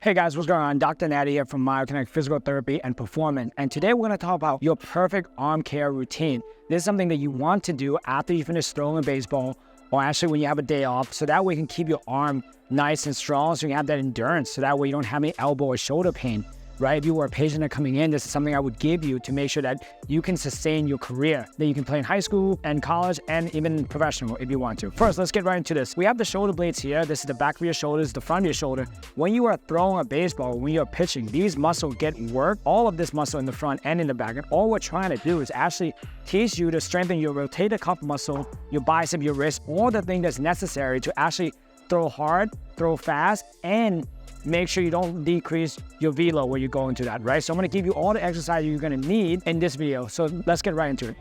Hey guys, what's going on? Dr. Natty here from Myokinetix Physical Therapy and Performance. And today we're going to talk about your perfect arm care routine. This is something that you want to do after you finish throwing a baseball or actually when you have a day off. So that way you can keep your arm nice and strong so you can have that endurance. So that way you don't have any elbow or shoulder pain, right? If you were a patient that coming in, this is something I would give you to make sure that you can sustain your career, that you can play in high school and college and even professional if you want to. First, let's get right into this. We have the shoulder blades here. This is the back of your shoulders, the front of your shoulder. When you are throwing a baseball, when you're pitching, these muscles get worked, all of this muscle in the front and in the back. And all we're trying to do is actually teach you to strengthen your rotator cuff muscle, your bicep, your wrist, all the thing that's necessary to actually throw hard, throw fast, and make sure you don't decrease your velo when you go into that, right? So I'm gonna give you all the exercises you're gonna need in this video. So let's get right into it.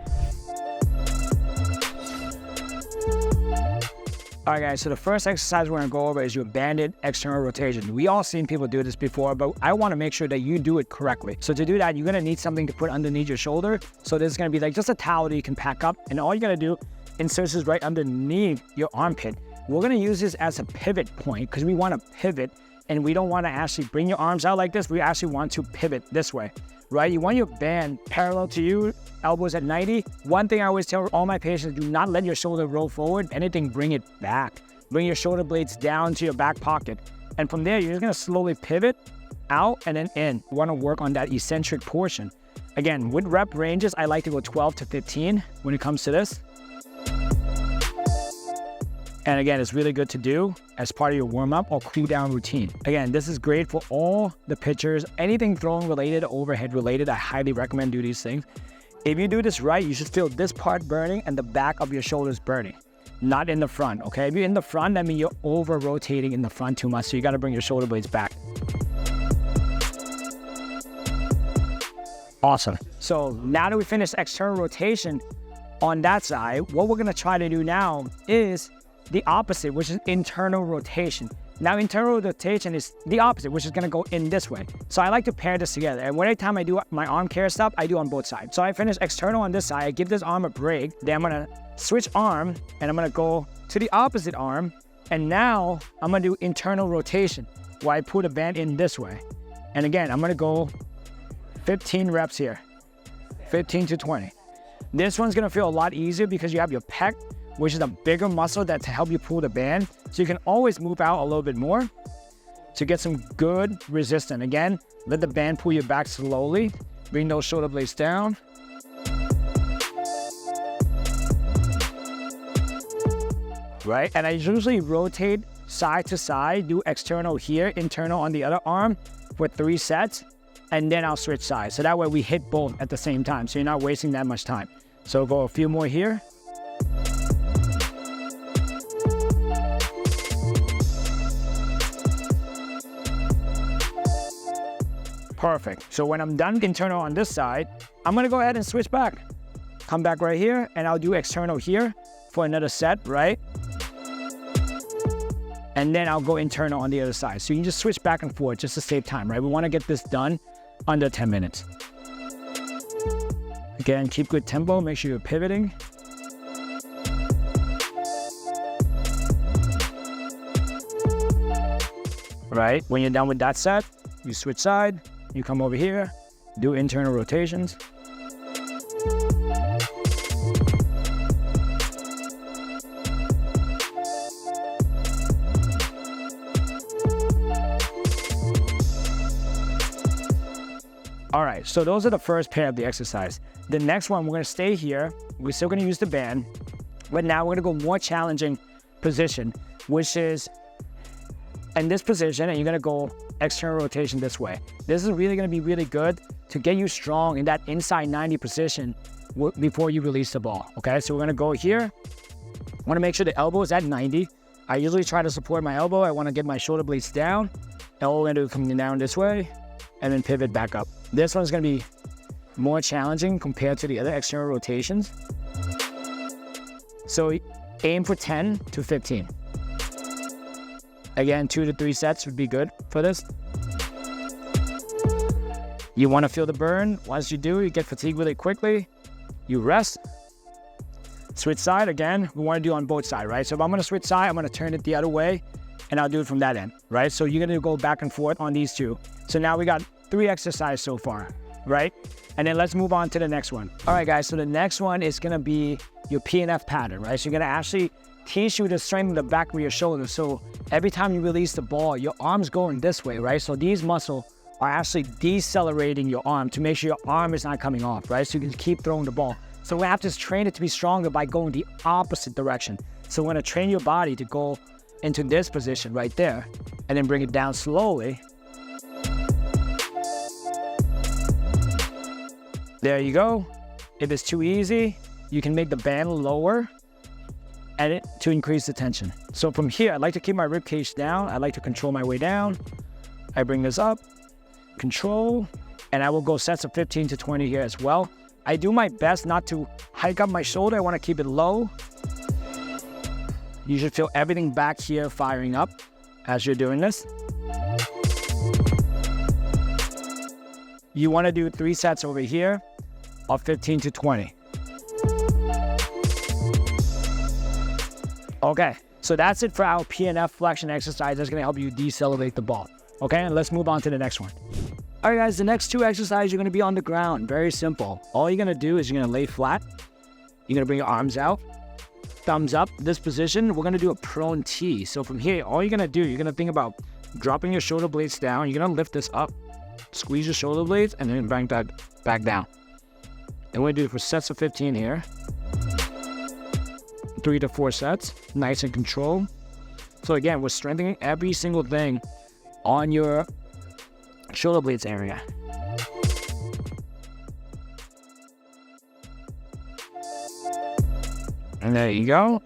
All right, guys, so the first exercise we're gonna go over is your banded external rotation. We all seen people do this before, but I wanna make sure that you do it correctly. So to do that, you're gonna need something to put underneath your shoulder. So this is gonna be like just a towel that you can pack up, and all you gotta do, insert this right underneath your armpit. We're gonna use this as a pivot point because we wanna pivot and we don't want to actually bring your arms out like this. We actually want to pivot this way, right? You want your band parallel to you, elbows at 90. One thing I always tell all my patients, do not let your shoulder roll forward. Anything, bring it back. Bring your shoulder blades down to your back pocket. And from there, you're just going to slowly pivot out and then in. You want to work on that eccentric portion. Again, with rep ranges, I like to go 12 to 15 when it comes to this. And again, it's really good to do as part of your warm-up or cool-down routine. Again, this is great for all the pitchers. Anything throwing related, overhead related, I highly recommend do these things. If you do this right, you should feel this part burning and the back of your shoulders burning, not in the front, okay? If you're in the front, that means you're over-rotating in the front too much, so you gotta bring your shoulder blades back. Awesome. So now that we finished external rotation on that side, what we're gonna try to do now is the opposite, which is internal rotation. Now, internal rotation is the opposite, which is gonna go in this way. So I like to pair this together. And every time I do my arm care stuff, I do on both sides. So I finish external on this side, I give this arm a break, then I'm gonna switch arm, and I'm gonna go to the opposite arm. And now I'm gonna do internal rotation, where I put a band in this way. And again, I'm gonna go 15 reps here, 15 to 20. This one's gonna feel a lot easier because you have your pec, which is a bigger muscle that to help you pull the band. So you can always move out a little bit more to get some good resistance. Again, let the band pull you back slowly. Bring those shoulder blades down. Right, and I usually rotate side to side, do external here, internal on the other arm for 3 sets, and then I'll switch sides. So that way we hit both at the same time, so you're not wasting that much time. So go a few more here. Perfect. So when I'm done internal on this side, I'm gonna go ahead and switch back. Come back right here, and I'll do external here for another set, right? And then I'll go internal on the other side. So you can just switch back and forth just to save time, right? We wanna get this done under 10 minutes. Again, keep good tempo, make sure you're pivoting. Right, when you're done with that set, you switch side, you come over here, do internal rotations. All right, so those are the first pair of the exercise. The next one, we're gonna stay here. We're still gonna use the band, but now we're gonna go more challenging position, which is in this position, and you're gonna go external rotation this way. This is really gonna be really good to get you strong in that inside 90 position before you release the ball, okay? So we're gonna go here. I wanna make sure the elbow is at 90. I usually try to support my elbow. I wanna get my shoulder blades down. And all we're gonna do is come down this way and then pivot back up. This one's gonna be more challenging compared to the other external rotations. So aim for 10 to 15. Again, 2 to 3 sets would be good for this. You want to feel the burn. Once you do, you get fatigued really quickly. You rest. Switch side again. We want to do on both sides, right? So if I'm going to switch side, I'm going to turn it the other way and I'll do it from that end, right? So you're gonna go back and forth on these two. So now we got 3 exercises so far, right? And then let's move on to the next one. All right, guys, so the next one is gonna be your PNF pattern, right? So you're gonna actually teach you to strengthen the back of your shoulder. So every time you release the ball, your arm's going this way, right? So these muscles are actually decelerating your arm to make sure your arm is not coming off, right? So you can keep throwing the ball. So we have to train it to be stronger by going the opposite direction. So we're gonna train your body to go into this position right there, and then bring it down slowly. There you go. If it's too easy, you can make the band lower and to increase the tension. So from here, I like to keep my rib cage down. I like to control my way down. I bring this up, control, and I will go sets of 15 to 20 here as well. I do my best not to hike up my shoulder. I want to keep it low. You should feel everything back here firing up as you're doing this. You want to do 3 sets over here of 15 to 20. Okay, so that's it for our PNF flexion exercise. That's going to help you decelerate the ball. Okay, and let's move on to the next one. All right, guys, the next 2 exercises, you're going to be on the ground. Very simple. All you're going to do is you're going to lay flat. You're going to bring your arms out. Thumbs up. This position, we're going to do a prone T. So from here, all you're going to do, you're going to think about dropping your shoulder blades down. You're going to lift this up, squeeze your shoulder blades, and then bring back down. And we're going to do it for sets of 15 here. 3 to 4 sets, nice and controlled. So again, we're strengthening every single thing on your shoulder blades area. And there you go.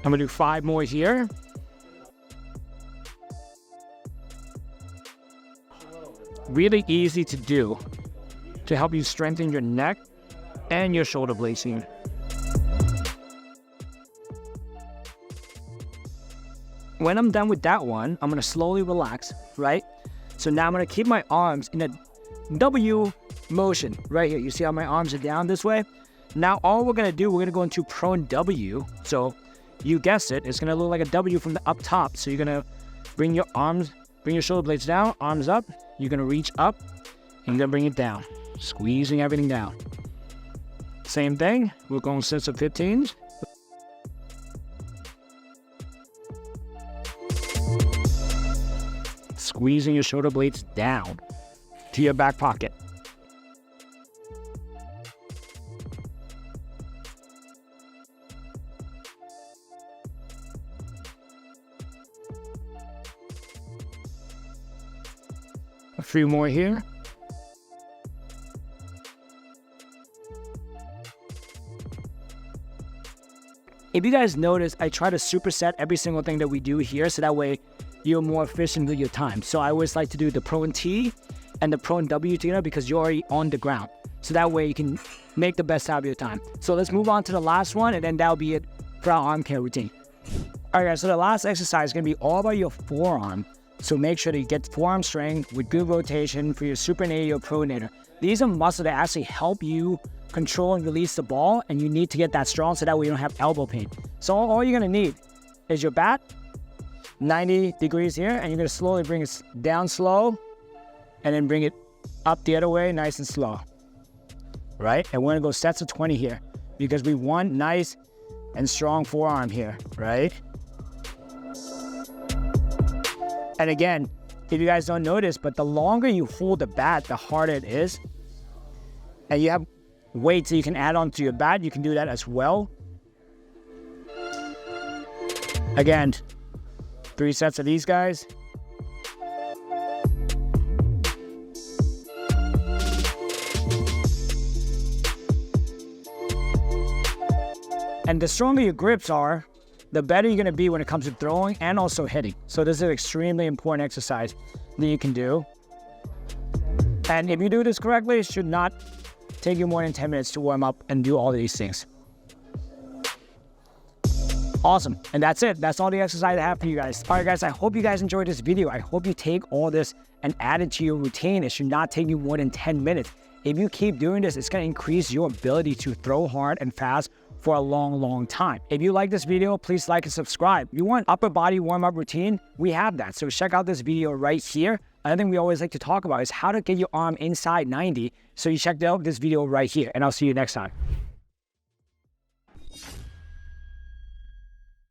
I'm gonna do 5 more here. Really easy to do to help you strengthen your neck and your shoulder blades here. When I'm done with that one, I'm gonna slowly relax, right? So now I'm gonna keep my arms in a W motion right here. You see how my arms are down this way? Now all we're gonna do, we're gonna go into prone W. So you guessed it, it's gonna look like a W from the up top. So you're gonna bring your arms, bring your shoulder blades down, arms up. You're gonna reach up and you're gonna bring it down, squeezing everything down. Same thing, we're going sets of 15s. Squeezing your shoulder blades down to your back pocket. A few more here. If you guys notice, I try to superset every single thing that we do here so that way you're more efficient with your time. So I always like to do the prone T and the prone W together because you're already on the ground. So that way you can make the best out of your time. So let's move on to the last one, and then that'll be it for our arm care routine. All right, guys, so the last exercise is gonna be all about your forearm. So make sure that you get forearm strength with good rotation for your supinator or pronator. These are muscles that actually help you control and release the ball, and you need to get that strong so that way you don't have elbow pain. So all you're gonna need is your bat, 90 degrees here, and you're gonna slowly bring it down slow, and then bring it up the other way, nice and slow, right? And we're gonna go sets of 20 here because we want nice and strong forearm here, right? And again, if you guys don't notice, but the longer you hold the bat, the harder it is. And you have weights that you can add on to your bat, you can do that as well. Again, 3 sets of these guys. And the stronger your grips are, the better you're gonna be when it comes to throwing and also hitting. So this is an extremely important exercise that you can do. And if you do this correctly, it should not take you more than 10 minutes to warm up and do all of these things. Awesome, and that's it. That's all the exercise I have for you guys. All right, guys, I hope you guys enjoyed this video. I hope you take all this and add it to your routine. It should not take you more than 10 minutes. If you keep doing this, it's gonna increase your ability to throw hard and fast for a long time. If you like this video, please like and subscribe. If you want upper body warm-up routine, we have that. So check out this video right here. Another thing we always like to talk about is how to get your arm inside 90. So you checked out this video right here, and I'll see you next time.